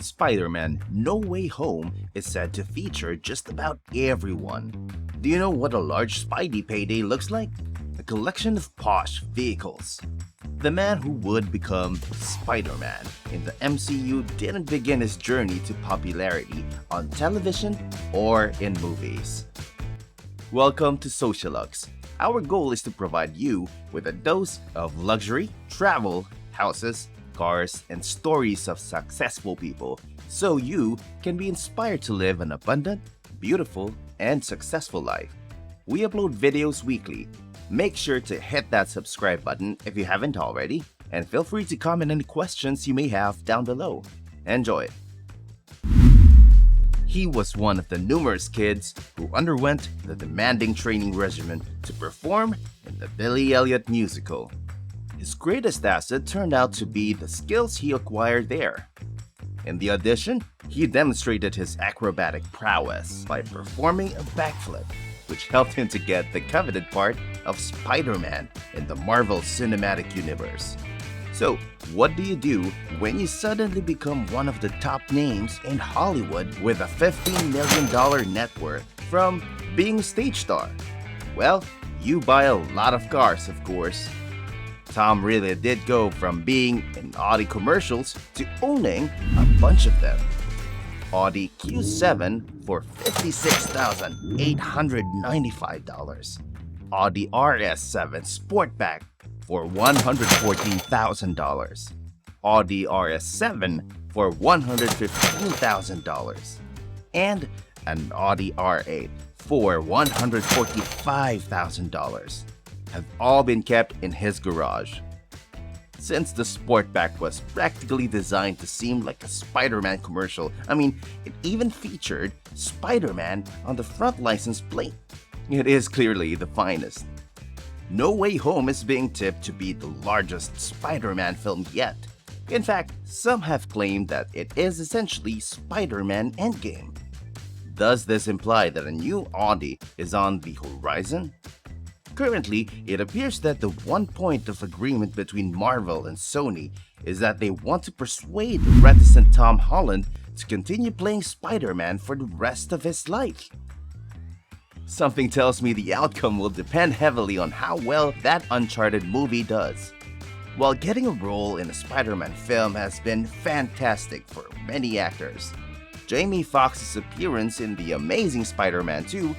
Spider-Man No Way Home is said to feature just about everyone. Do you know what a large Spidey payday looks like? A collection of posh vehicles. The man who would become Spider-Man in the MCU didn't begin his journey to popularity on television or in movies. Welcome to Socialux. Our goal is to provide you with a dose of luxury, travel, houses, cars, and stories of successful people so you can be inspired to live an abundant, beautiful, and successful life. We upload videos weekly. Make sure to hit that subscribe button if you haven't already, and feel free to comment any questions you may have down below. Enjoy! He was one of the numerous kids who underwent the demanding training regimen to perform in the Billy Elliot musical. His greatest asset turned out to be the skills he acquired there. In the audition, he demonstrated his acrobatic prowess by performing a backflip, which helped him to get the coveted part of Spider-Man in the Marvel Cinematic Universe. So, what do you do when you suddenly become one of the top names in Hollywood with a $15 million net worth from being a stage star? Well, you buy a lot of cars, of course. Tom really did go from being in Audi commercials to owning a bunch of them. Audi Q7 for $56,895. Audi RS7 Sportback for $114,000. Audi RS7 for $115,000. And an Audi R8 for $145,000 have all been kept in his garage. Since the Sportback was practically designed to seem like a Spider-Man commercial, it even featured Spider-Man on the front license plate. It is clearly the finest. No Way Home is being tipped to be the largest Spider-Man film yet. In fact, some have claimed that it is essentially Spider-Man Endgame. Does this imply that a new Audi is on the horizon? Currently, it appears that the one point of agreement between Marvel and Sony is that they want to persuade the reticent Tom Holland to continue playing Spider-Man for the rest of his life. Something tells me the outcome will depend heavily on how well that Uncharted movie does. While getting a role in a Spider-Man film has been fantastic for many actors, Jamie Foxx's appearance in The Amazing Spider-Man 2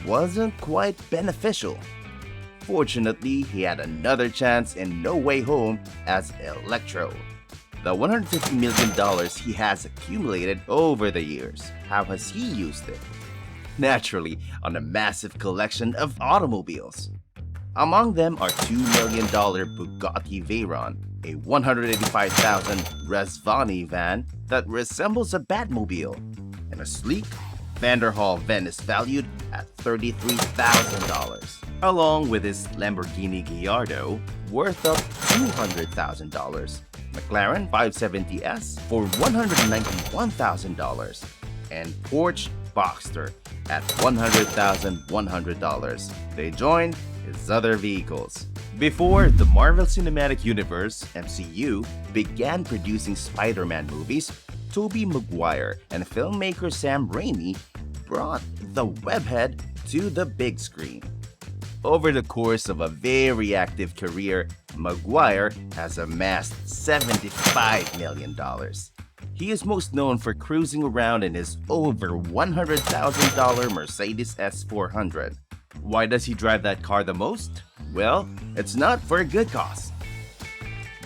wasn't quite beneficial. Fortunately, he had another chance in No Way Home as Electro. The $150 million he has accumulated over the years, how has he used it? Naturally, on a massive collection of automobiles. Among them are $2 million Bugatti Veyron, a $185,000 Resvani van that resembles a Batmobile, and a sleek Vanderhall Venice valued at $33,000, along with his Lamborghini Gallardo worth of $200,000, McLaren 570S for $191,000, and Porsche Boxster at $100,100. They join his other vehicles. Before the Marvel Cinematic Universe (MCU) began producing Spider-Man movies, Tobey Maguire and filmmaker Sam Raimi brought the webhead to the big screen. Over the course of a very active career, Maguire has amassed $75 million. He is most known for cruising around in his over $100,000 Mercedes S400. Why does he drive that car the most? Well, it's not for a good cause.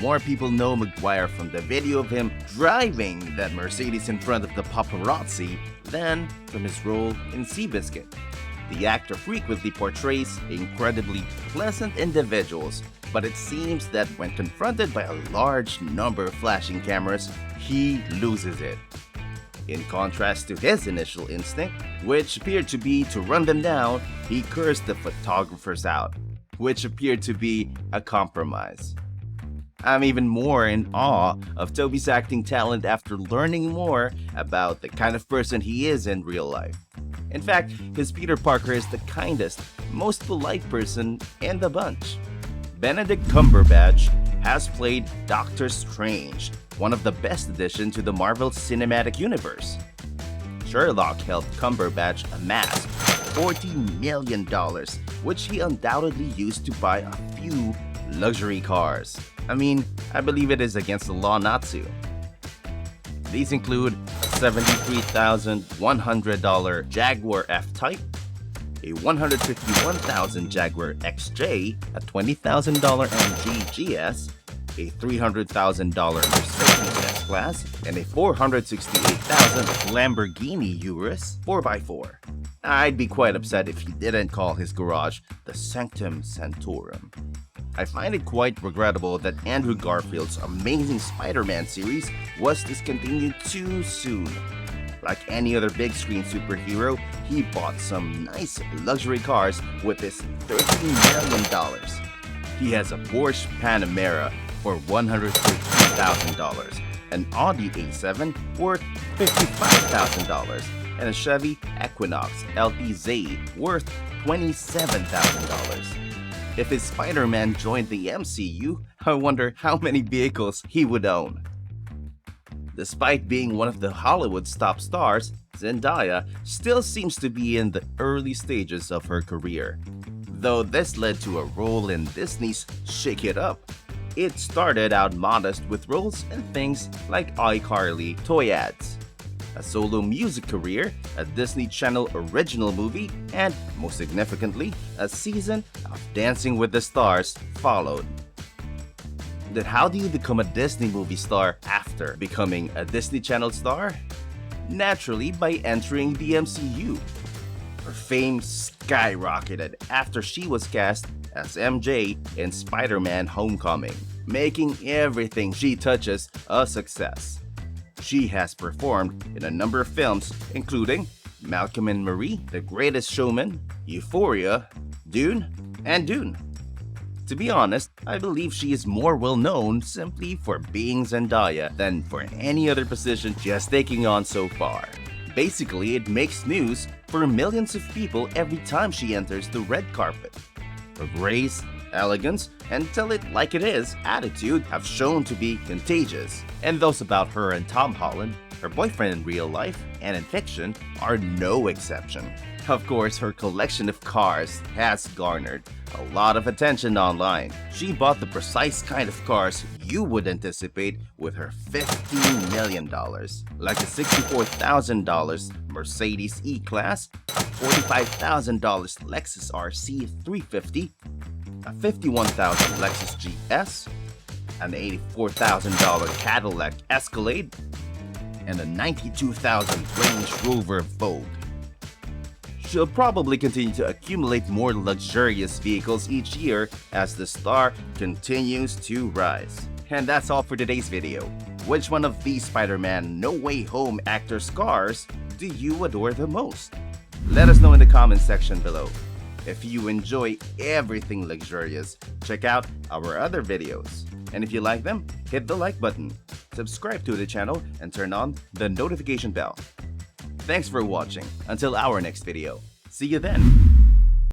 More people know Maguire from the video of him driving that Mercedes in front of the paparazzi than from his role in Seabiscuit. The actor frequently portrays incredibly pleasant individuals, but it seems that when confronted by a large number of flashing cameras, he loses it. In contrast to his initial instinct, which appeared to be to run them down, he cursed the photographers out, which appeared to be a compromise. I'm even more in awe of Tobey's acting talent after learning more about the kind of person he is in real life. In fact, his Peter Parker is the kindest, most polite person in the bunch. Benedict Cumberbatch has played Doctor Strange, one of the best additions to the Marvel Cinematic Universe. Sherlock helped Cumberbatch amass $40 million, which he undoubtedly used to buy a few luxury cars. I mean, I believe it is against the law not to. These include a $73,100 Jaguar F-Type, a $151,000 Jaguar XJ, a $20,000 MG GS, a $300,000 Mercedes S-Class, and a $468,000 Lamborghini Urus 4x4. I'd be quite upset if he didn't call his garage the Sanctum Santorum. I find it quite regrettable that Andrew Garfield's amazing Spider-Man series was discontinued too soon. Like any other big screen superhero, he bought some nice luxury cars with his $13 million. He has a Porsche Panamera for $113,000, an Audi A7 worth $55,000, and a Chevy Equinox LTZ worth $27,000. If his Spider-Man joined the MCU, I wonder how many vehicles he would own. Despite being one of the Hollywood's top stars, Zendaya still seems to be in the early stages of her career. Though this led to a role in Disney's Shake It Up, it started out modest with roles in things like iCarly toy ads, a solo music career, a Disney Channel original movie, and, most significantly, a season of Dancing with the Stars followed. Then how do you become a Disney movie star after becoming a Disney Channel star? Naturally, by entering the MCU. Her fame skyrocketed after she was cast as MJ in Spider-Man Homecoming, making everything she touches a success. She has performed in a number of films, including Malcolm and Marie, The Greatest Showman, Euphoria, Dune, and Dune. To be honest, I believe she is more well known simply for being Zendaya than for any other position she has taken on so far. Basically, it makes news for millions of people every time she enters the red carpet. Her grace, elegance, and tell it like it is attitude have shown to be contagious, and those about her and Tom Holland, her boyfriend in real life and in fiction, are no exception. Of course, her collection of cars has garnered a lot of attention online. She bought the precise kind of cars you would anticipate with her $15 million, like a $64,000 Mercedes E-Class, a $45,000 Lexus RC 350, a $51,000 Lexus GS, an $84,000 Cadillac Escalade, and a $92,000 Range Rover Vogue. She'll probably continue to accumulate more luxurious vehicles each year as the star continues to rise. And that's all for today's video. Which one of these Spider-Man No Way Home actors' cars do you adore the most? Let us know in the comment section below. If you enjoy everything luxurious, check out our other videos. And if you like them, hit the like button, subscribe to the channel, and turn on the notification bell. Thanks for watching. Until our next video. See you then.